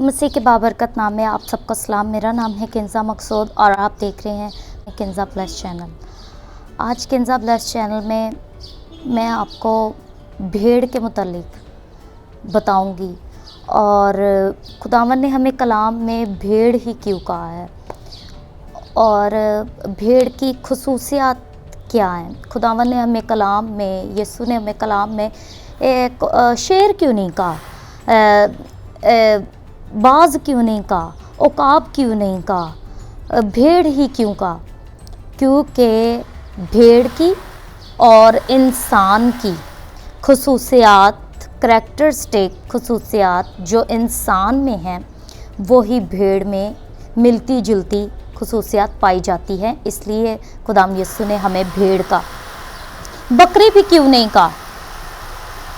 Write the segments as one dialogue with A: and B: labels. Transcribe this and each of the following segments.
A: मसीह के बाबरकत नाम में आप सबको सलाम। मेरा नाम है किंजा मकसूद और आप देख रहे हैं किंजा प्लस चैनल। आज किंजा प्लस चैनल में मैं आपको भेड़ के मुतालिक बताऊंगी और खुदावन ने हमें कलाम में भेड़ ही क्यों कहा है और भेड़ की खुसूसियात क्या हैं। खुदावन ने हमें कलाम में, यीशु ने हमें कलाम में एक शेर क्यों नहीं कहा, बाज क्यों नहीं कहा, उकाब क्यों नहीं कहा, भेड़ ही क्यों कहा? क्योंकि भेड़ की और इंसान की खुसूसियात, करैक्टरिस्टिक खुसूसियात जो इंसान में हैं वो ही भेड़ में मिलती जुलती खुसूसियात पाई जाती है। इसलिए खुदाम यीशु ने हमें भेड़ का, बकरी भी क्यों नहीं कहा?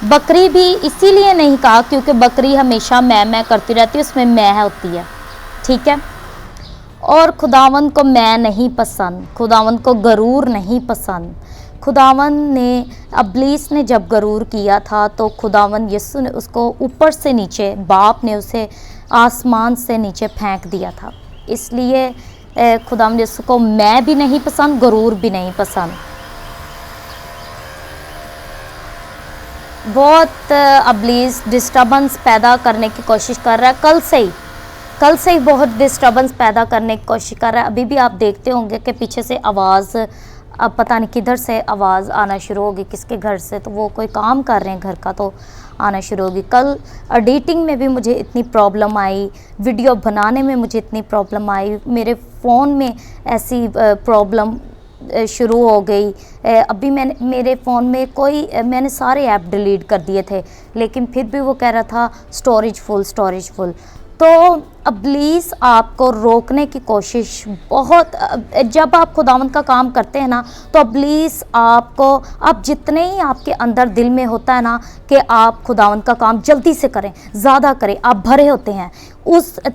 A: बकरी भी इसीलिए नहीं कहा क्योंकि बकरी हमेशा मैं करती रहती है, उसमें मैं होती है, ठीक है। और खुदावन को मैं नहीं पसंद, खुदावन को गरूर नहीं पसंद। खुदावन ने, अबलीस ने जब गरूर किया था तो खुदावन यीशु ने उसको ऊपर से नीचे, बाप ने उसे आसमान से नीचे फेंक दिया था। इसलिए खुदावन यीशु को मैं भी नहीं पसंद, गरूर भी नहीं पसंद। बहुत अबलीस डिस्टर्बेंस पैदा करने की कोशिश कर रहा है, कल से ही बहुत डिस्टर्बेंस पैदा करने की कोशिश कर रहा है। अभी भी आप देखते होंगे कि पीछे से आवाज़, अब पता नहीं किधर से आवाज़ आना शुरू होगी, किसके घर से, तो वो कोई काम कर रहे हैं घर का तो आना शुरू होगी। कल एडिटिंग में भी मुझे इतनी प्रॉब्लम आई, वीडियो बनाने में मुझे इतनी प्रॉब्लम आई, मेरे फ़ोन में ऐसी प्रॉब्लम शुरू हो गई। अभी मेरे फ़ोन में मैंने सारे ऐप डिलीट कर दिए थे, लेकिन फिर भी वो कह रहा था स्टोरेज फुल। तो अबलीस आपको रोकने की कोशिश बहुत, जब आप खुदावंद का काम करते हैं ना, तो अबलीस आपको, आप जितने ही आपके अंदर दिल में होता है ना कि आप खुदावंद का काम जल्दी से करें, ज़्यादा करें, आप भरे होते हैं,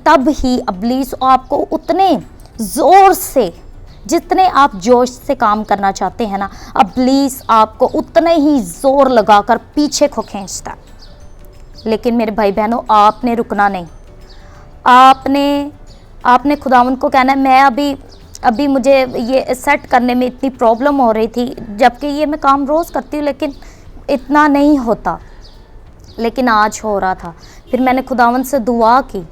A: तब ही अबलीस आपको उतने ज़ोर से, जितने आप जोश से काम करना चाहते हैं ना, अबलीस आपको उतने ही ज़ोर लगाकर पीछे को खींचता। लेकिन मेरे भाई बहनों, आपने रुकना नहीं। आपने खुदावंद को कहना है, मैं अभी मुझे ये सेट करने में इतनी प्रॉब्लम हो रही थी, जबकि ये मैं काम रोज़ करती हूँ लेकिन इतना नहीं होता, लेकिन आज हो रहा था। फिर मैंने खुदावंद से दुआ की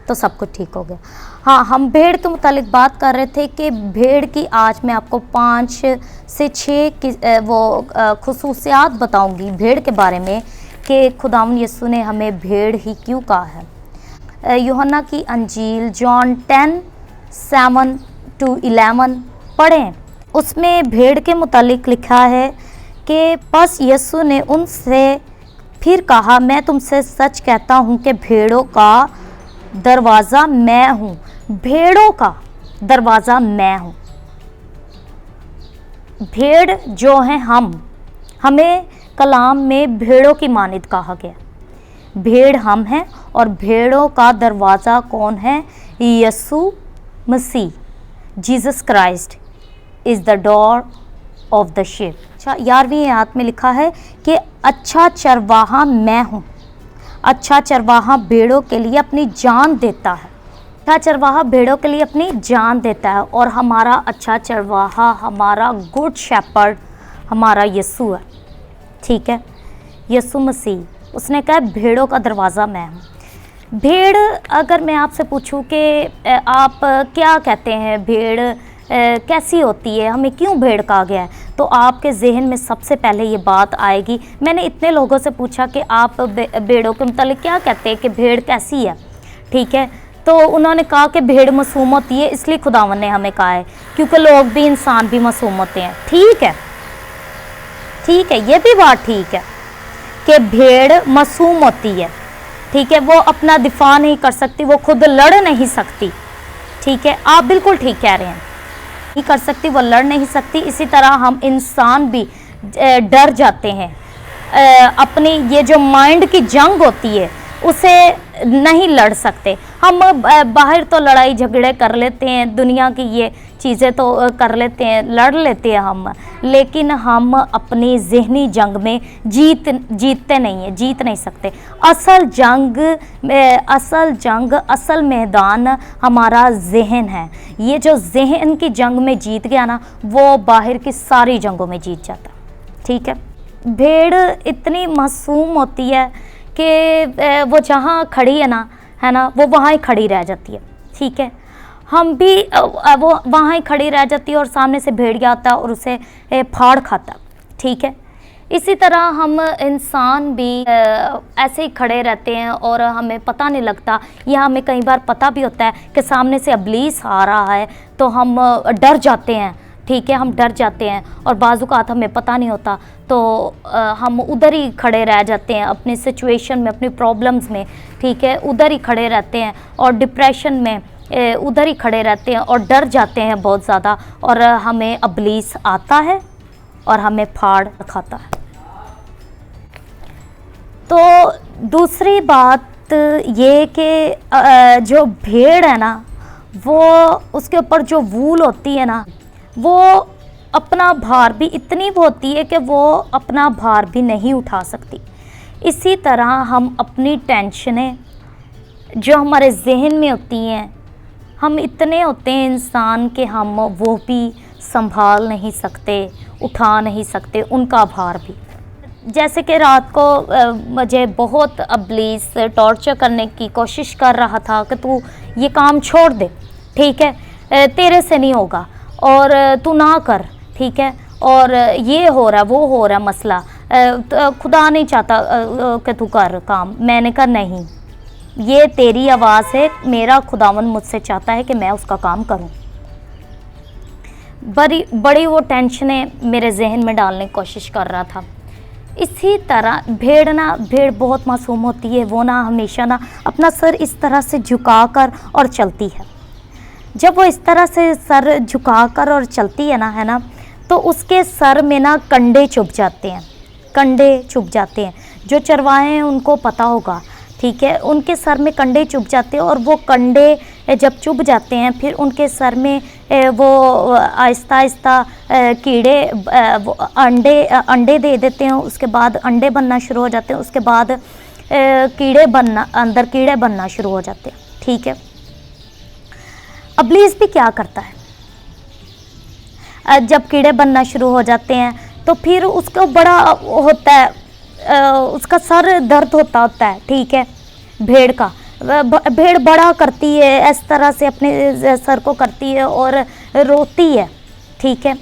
A: तो सब कुछ ठीक हो गया। हाँ, हम भेड़ के मुतालिक बात कर रहे थे कि भेड़ की आज मैं आपको 5 से 6 की खुसूसियात बताऊंगी भेड़ के बारे में कि खुदावंद यीशु ने हमें भेड़ ही क्यों कहा है। यूहन्ना की अंजील जॉन 10:7-11 पढ़ें। उसमें भेड़ के मुतालिक लिखा है कि बस यीशु ने उनसे फिर कहा, मैं तुमसे सच कहता हूँ कि भेड़ों का दरवाज़ा मैं हूँ। भेड़ों का दरवाज़ा मैं हूँ। भेड़ जो हैं हमें कलाम में भेड़ों की मानिद कहा गया। भेड़ हम हैं और भेड़ों का दरवाज़ा कौन है? Yeshu Masih, Jesus Christ is the door of the sheep. अच्छा, 11वीं आयत में लिखा है कि अच्छा चरवाहा मैं हूँ। अच्छा चरवाहा भेड़ों के लिए अपनी जान देता है। अच्छा चरवाहा भेड़ों के लिए अपनी जान देता है और हमारा अच्छा चरवाहा, हमारा गुड शेपर्ड हमारा यीशु है, ठीक है, यीशु मसीह। उसने कहा भेड़ों का दरवाज़ा मैं हूँ। भेड़, अगर मैं आपसे पूछूं कि आप क्या कहते हैं, भेड़ कैसी होती है, हमें क्यों भेड़ कहा गया है, तो आपके जहन में सबसे पहले ये बात आएगी। मैंने इतने लोगों से पूछा कि आप भेड़ों के मतलब क्या कहते हैं, कि भेड़ कैसी है, ठीक है, तो उन्होंने कहा कि भेड़ मासूम होती है, इसलिए खुदावन ने हमें कहा है, क्योंकि लोग भी, इंसान भी मासूम होते हैं। ठीक है, ये भी बात ठीक है कि भेड़ मासूम होती है, ठीक है, वो अपना दिफा नहीं कर सकती, वो खुद लड़ नहीं सकती, ठीक है, आप बिल्कुल ठीक कह रहे हैं, नहीं कर सकती, वो लड़ नहीं सकती। इसी तरह हम इंसान भी डर जाते हैं। अपनी ये जो माइंड की जंग होती है, उसे नहीं लड़ सकते। हम बाहर तो लड़ाई झगड़े कर लेते हैं, दुनिया की ये चीज़ें तो कर लेते हैं, लड़ लेते हैं हम, लेकिन हम अपनी ज़हनी जंग में जीतते नहीं हैं, जीत नहीं सकते। असल जंग असल मैदान हमारा जहन है। ये जो जहन की जंग में जीत गया ना, वो बाहर की सारी जंगों में जीत जाता। ठीक है। भेड़ इतनी मासूम होती है कि वो जहाँ खड़ी है ना, वो वहाँ ही खड़ी रह जाती है। ठीक है। हम भी वो वहाँ ही खड़ी रह जाती है और सामने से भेड़िया आता है और उसे फाड़ खाता। ठीक है। इसी तरह हम इंसान भी ऐसे ही खड़े रहते हैं और हमें पता नहीं लगता, या हमें कई बार पता भी होता है कि सामने से इब्लीस आ रहा है, तो हम डर जाते हैं। ठीक है। हम डर जाते हैं और बाज़-औक़ात हमें पता नहीं होता, तो हम उधर ही खड़े रह जाते हैं अपनी सिचुएशन में, अपनी प्रॉब्लम्स में। ठीक है। उधर ही खड़े रहते हैं और डिप्रेशन में उधर ही खड़े रहते हैं और डर जाते हैं बहुत ज़्यादा, और हमें इब्लीस आता है और हमें फाड़ खाता है। तो दूसरी बात ये कि जो भेड़ है ना, वो उसके ऊपर जो वूल होती है ना, वो अपना भार भी इतनी होती है कि वो अपना भार भी नहीं उठा सकती। इसी तरह हम अपनी टेंशनें जो हमारे जहन में होती हैं, हम इतने होते हैं इंसान के हम वो भी संभाल नहीं सकते, उठा नहीं सकते उनका भार भी। जैसे कि रात को मुझे बहुत इब्लीस टॉर्चर करने की कोशिश कर रहा था कि तू ये काम छोड़ दे। ठीक है। तेरे से नहीं होगा और तू ना कर। ठीक है। और ये हो रहा वो हो रहा मसला, खुदा नहीं चाहता कि तू कर काम। मैंने कहा नहीं, ये तेरी आवाज़ है, मेरा खुदावन मुझसे चाहता है कि मैं उसका काम करूं। बड़ी वो टेंशनें मेरे जहन में डालने की कोशिश कर रहा था। इसी तरह भेड़ बहुत मासूम होती है। वो ना हमेशा ना अपना सर इस तरह से झुकाकर और चलती है। जब वो इस तरह से सर झुकाकर और चलती है ना, तो उसके सर में ना कंडे चुभ जाते हैं। जो चरवाहे हैं उनको पता होगा। ठीक है। उनके सर में कंडे चुभ जाते हैं और वो कंडे जब चुभ जाते हैं, फिर उनके सर में वो आहिस्ता आहिस्ता कीड़े अंडे दे देते हैं। उसके बाद अंडे बनना शुरू हो जाते हैं। उसके बाद अंदर कीड़े बनना शुरू हो जाते हैं। ठीक है। इब्लीस भी क्या करता है, जब कीड़े बनना शुरू हो जाते हैं तो फिर उसको बड़ा होता है, उसका सर दर्द होता है। ठीक है। भेड़ बड़ा करती है, इस तरह से अपने सर को करती है और रोती है। ठीक है।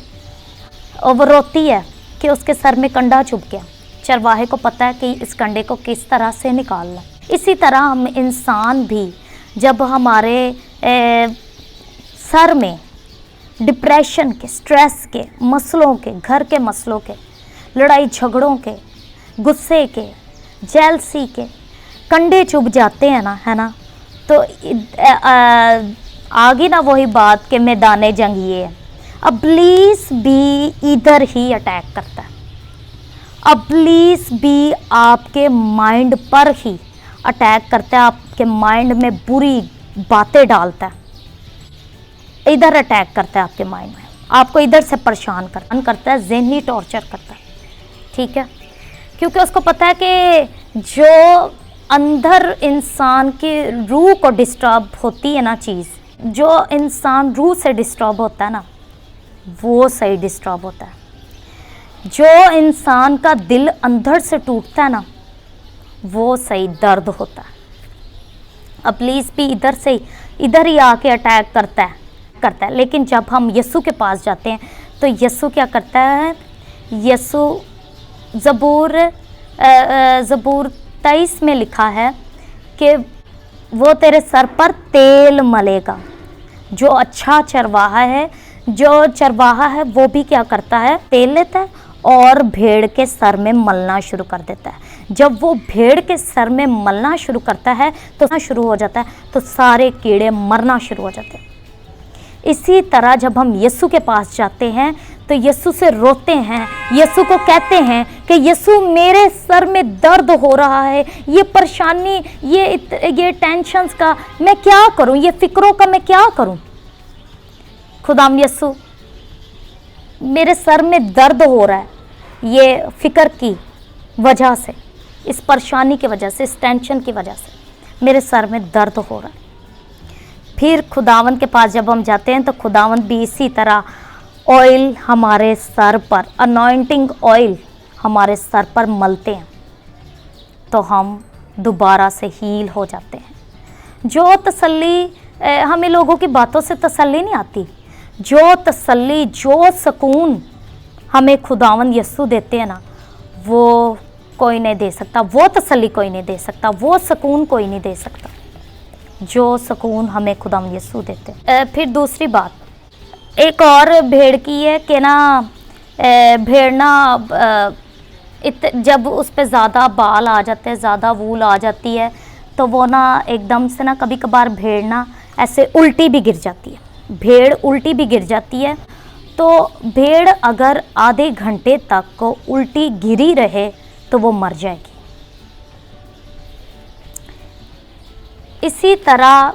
A: और वो रोती है कि उसके सर में कंडा चुभ गया। चरवाहे को पता है कि इस कंडे को किस तरह से निकालना। इसी तरह हम इंसान भी, जब हमारे सर में डिप्रेशन के, स्ट्रेस के, मसलों के, घर के मसलों के, लड़ाई झगड़ों के, गुस्से के, जेलसी के कंडे चुभ जाते हैं ना, तो आगे ना वही बात कि मैदाने जंग ये है। इब्लीस भी इधर ही अटैक करता है। इब्लीस भी आपके माइंड पर ही अटैक करता है, आपके माइंड में बुरी बातें डालता है, इधर अटैक करता है आपके माइंड में, आपको इधर से परेशान करता है, ज़हनी टॉर्चर करता है। ठीक है। क्योंकि उसको पता है कि जो अंदर इंसान की रूह को डिस्टर्ब होती है ना चीज़, जो इंसान रूह से डिस्टर्ब होता है ना, वो सही डिस्टर्ब होता है। जो इंसान का दिल अंदर से टूटता है ना, वो सही दर्द होता है। इब्लीस भी इधर ही आके अटैक करता है। लेकिन जब हम यीशु के पास जाते हैं तो यीशु क्या करता है, यीशु ज़बूर 23 में लिखा है कि वो तेरे सर पर तेल मलेगा। जो अच्छा चरवाहा है वो भी क्या करता है, तेल लेता है और भेड़ के सर में मलना शुरू कर देता है। जब वो भेड़ के सर में मलना शुरू करता है तो सारे कीड़े मरना शुरू हो जाते हैं। इसी तरह जब हम यीशु के पास जाते हैं तो यीशु से रोते हैं, यीशु को कहते हैं कि यीशु मेरे सर में दर्द हो रहा है, ये परेशानी, ये टेंशन्स का मैं क्या करूं, ये फिक्रों का मैं क्या करूं। खुदाम यीशु मेरे सर में दर्द हो रहा है, ये फिक्र की वजह से, इस परेशानी की वजह से, इस टेंशन की वजह से मेरे सर में दर्द हो रहा है। फिर खुदावंद के पास जब हम जाते हैं तो खुदावंद भी इसी तरह ऑयल हमारे सर पर, अनॉइंटिंग ऑयल हमारे सर पर मलते हैं, तो हम दोबारा से हील हो जाते हैं। जो तसल्ली हमें लोगों की बातों से तसल्ली नहीं आती, जो तसल्ली, जो सुकून हमें खुदावंद यीशु देते हैं ना, वो कोई नहीं दे सकता, वो तसल्ली कोई नहीं दे सकता, वो सुकून कोई नहीं दे सकता जो सुकून हमें खुदावंद यीशु देते हैं। फिर दूसरी बात एक और भेड़ की है कि ना, भेड़ ना जब उस पर ज़्यादा बाल आ जाते हैं, ज़्यादा वूल आ जाती है, तो वो ना एकदम से ना कभी कभार भेड़ ना ऐसे उल्टी भी गिर जाती है, भेड़ उल्टी भी गिर जाती है। तो भेड़ अगर आधे घंटे तक को उल्टी गिरी रहे तो वो मर जाएगी। इसी तरह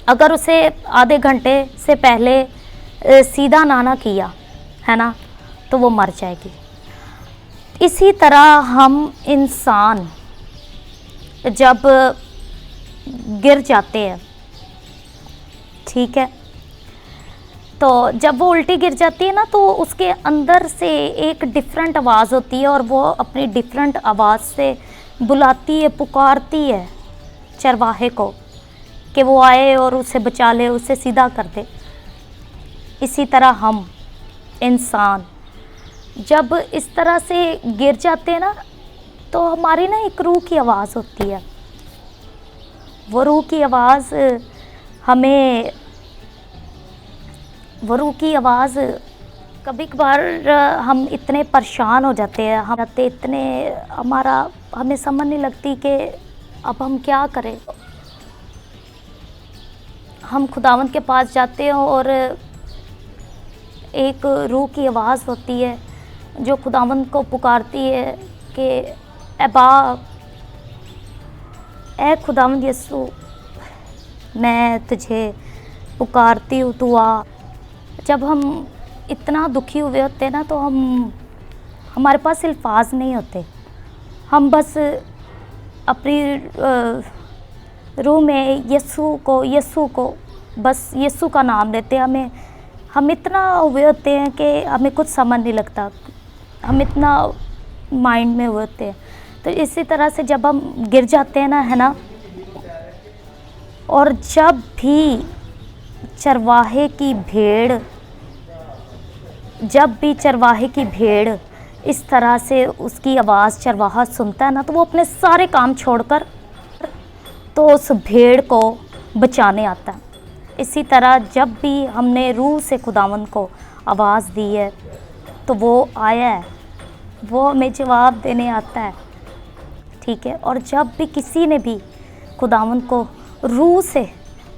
A: अगर उसे आधे घंटे से पहले सीधा ना किया है ना, तो वो मर जाएगी। इसी तरह हम इंसान जब गिर जाते हैं, ठीक है, तो जब वो उल्टी गिर जाती है ना, तो उसके अंदर से एक डिफरेंट आवाज़ होती है और वो अपनी डिफरेंट आवाज़ से बुलाती है, पुकारती है चरवाहे को कि वो आए और उसे बचा ले, उसे सीधा कर दे। इसी तरह हम इंसान जब इस तरह से गिर जाते हैं ना, तो हमारी ना एक रूह की आवाज़ होती है। वो रूह की आवाज़ हमें, वो रूह की आवाज़ कभी कभार हम इतने परेशान हो जाते हैं, हम इतने हमें समझ नहीं लगती कि अब हम क्या करें। हम खुदावंद के पास जाते हैं और एक रूह की आवाज़ होती है जो खुदावंद को पुकारती है कि ए खुदावंद यीशु, मैं तुझे पुकारती हूँ, तू आ। जब हम इतना दुखी हुए होते हैं ना, तो हमारे पास अल्फाज नहीं होते, हम बस अपनी रूह में यीशु को बस यीशु का नाम लेते हैं। हम इतना हुए होते हैं कि हमें कुछ समझ नहीं लगता, हम इतना माइंड में हुए होते हैं। तो इसी तरह से जब हम गिर जाते हैं ना, है ना, और जब भी चरवाहे की भेड़ इस तरह से उसकी आवाज़ चरवाहा सुनता है ना, तो वो अपने सारे काम छोड़कर तो उस भेड़ को बचाने आता है। इसी तरह जब भी हमने रूह से खुदावंद को आवाज़ दी है, तो वो आया है, वो हमें जवाब देने आता है, ठीक है। और जब भी किसी ने भी खुदावंद को रूह से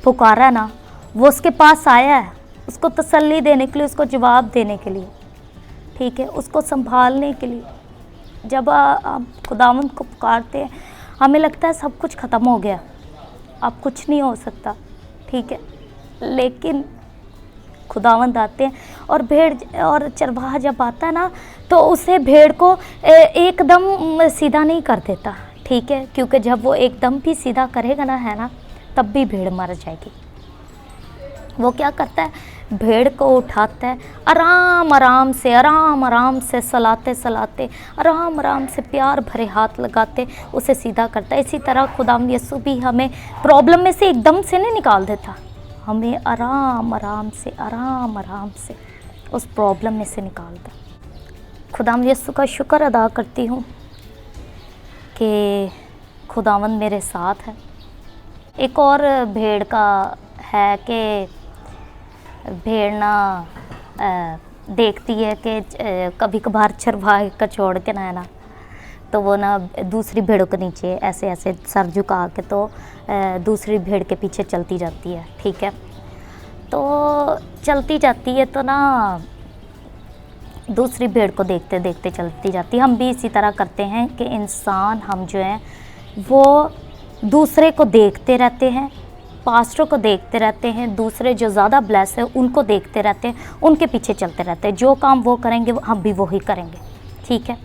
A: पुकारा ना, वो उसके पास आया है, उसको तसल्ली देने के लिए, उसको जवाब देने के लिए, ठीक है, उसको संभालने के लिए। जब हम खुदावंद को पुकारते हैं, हमें लगता है सब कुछ ख़त्म हो गया, अब कुछ नहीं हो सकता, ठीक है, लेकिन खुदावंद आते हैं और भेड़ और चरवाहा जब आता है ना, तो उसे भेड़ को एकदम सीधा नहीं कर देता, ठीक है, क्योंकि जब वो एकदम भी सीधा करेगा ना, है ना, तब भी भेड़ मर जाएगी। वो क्या करता है, भेड़ को उठाता है, आराम आराम से सलाते आराम से प्यार भरे हाथ लगाते उसे सीधा करता है। इसी तरह खुदावंद यीशु भी हमें प्रॉब्लम में से एकदम से नहीं निकाल देता, हमें आराम आराम से उस प्रॉब्लम में से निकालता। खुदावंद यीशु का शुक्र अदा करती हूँ कि खुदावंद मेरे साथ है। एक और भेड़ का है कि भेड़ ना देखती है कि कभी कभार चरवाहे का छोड़ के ना, है ना, तो वो ना दूसरी भेड़ों के नीचे ऐसे सर झुका के तो दूसरी भेड़ के पीछे चलती जाती है, ठीक है। तो चलती जाती है तो ना दूसरी भेड़ को देखते देखते चलती जाती। हम भी इसी तरह करते हैं कि इंसान हम जो हैं वो दूसरे को देखते रहते हैं, पास्टरों को देखते रहते हैं, दूसरे जो ज़्यादा ब्लेस है उनको देखते रहते हैं, उनके पीछे चलते रहते हैं। जो काम वो करेंगे हम भी वही करेंगे, ठीक है।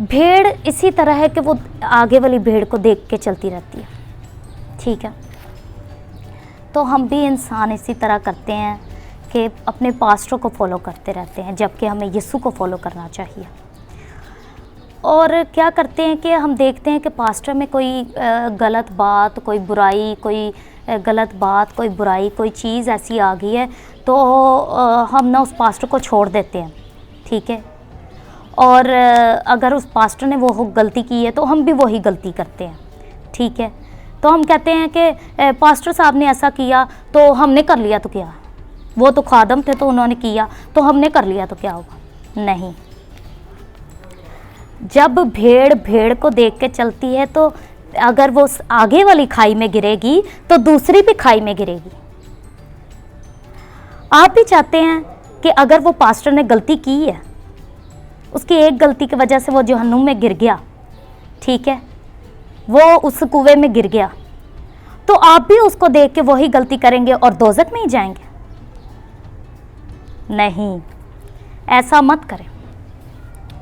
A: भेड़ इसी तरह है कि वो आगे वाली भेड़ को देख के चलती रहती है, ठीक है। तो हम भी इंसान इसी तरह करते हैं कि अपने पास्टरों को फॉलो करते रहते हैं, जबकि हमें यीशु को फॉलो करना चाहिए। और क्या करते हैं कि हम देखते हैं कि पास्टर में कोई गलत बात, कोई बुराई, कोई गलत बात, कोई बुराई, कोई चीज़ ऐसी आ गई है तो हम ना उस पास्टर को छोड़ देते हैं, ठीक है। और अगर उस पास्टर ने वो गलती की है तो हम भी वही गलती करते हैं, ठीक है। तो हम कहते हैं कि पास्टर साहब ने ऐसा किया तो हमने कर लिया तो क्या, वो तो खादम थे तो उन्होंने किया तो हमने कर लिया तो क्या होगा। नहीं, जब भेड़ भेड़ को देख के चलती है तो अगर वो आगे वाली खाई में गिरेगी तो दूसरी भी खाई में गिरेगी। आप भी चाहते हैं कि अगर वो पास्टर ने गलती की है, उसकी एक गलती की वजह से वो जहन्नुम में गिर गया, ठीक है, वो उस कुएं में गिर गया, तो आप भी उसको देख के वही गलती करेंगे और दोज़ख में ही जाएंगे। नहीं, ऐसा मत करें।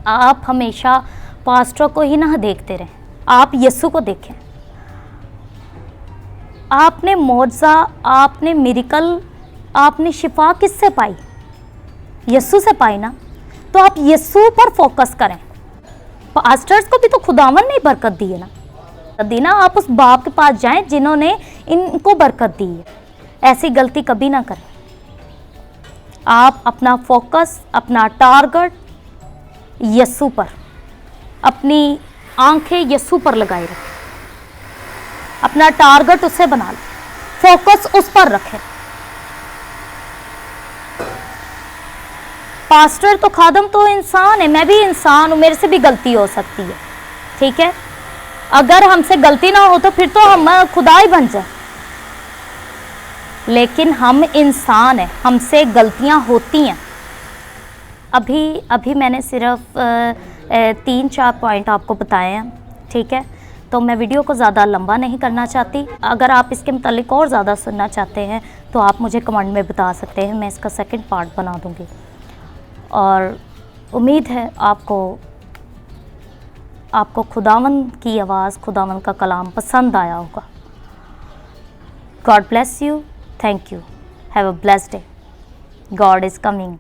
A: आप हमेशा पास्टर को ही ना देखते रहें, आप यीशु को देखें। आपने मौजज़ा, आपने मिरेकल, आपने शिफा किससे पाई? यीशु से पाई ना। तो आप यीशु पर फोकस करें। पास्टर्स को भी तो खुदावन ने बरकत दी है ना, आप उस बाप के पास जाएं जिन्होंने इनको बरकत दी है। ऐसी गलती कभी ना करें। आप अपना फोकस, अपना टारगेट यीशु पर, अपनी आंखें यीशु पर लगाए रखें, अपना टारगेट उससे बना लें, फोकस उस पर रखें। पास्टर तो खादम तो इंसान है, मैं भी इंसान हूं, मेरे से भी गलती हो सकती है, ठीक है। अगर हमसे गलती ना हो तो फिर तो हम खुदा ही बन जाए, लेकिन हम इंसान हैं, हमसे गलतियां होती हैं। अभी मैंने सिर्फ 3-4 पॉइंट आपको बताए हैं, ठीक है। तो मैं वीडियो को ज़्यादा लंबा नहीं करना चाहती। अगर आप इसके मुतालिक और ज़्यादा सुनना चाहते हैं तो आप मुझे कमेंट में बता सकते हैं, मैं इसका सेकंड पार्ट बना दूँगी। और उम्मीद है आपको खुदावन की आवाज़, खुदावन का कलाम पसंद आया होगा। God bless you, thank you, have a blessed day, God is coming.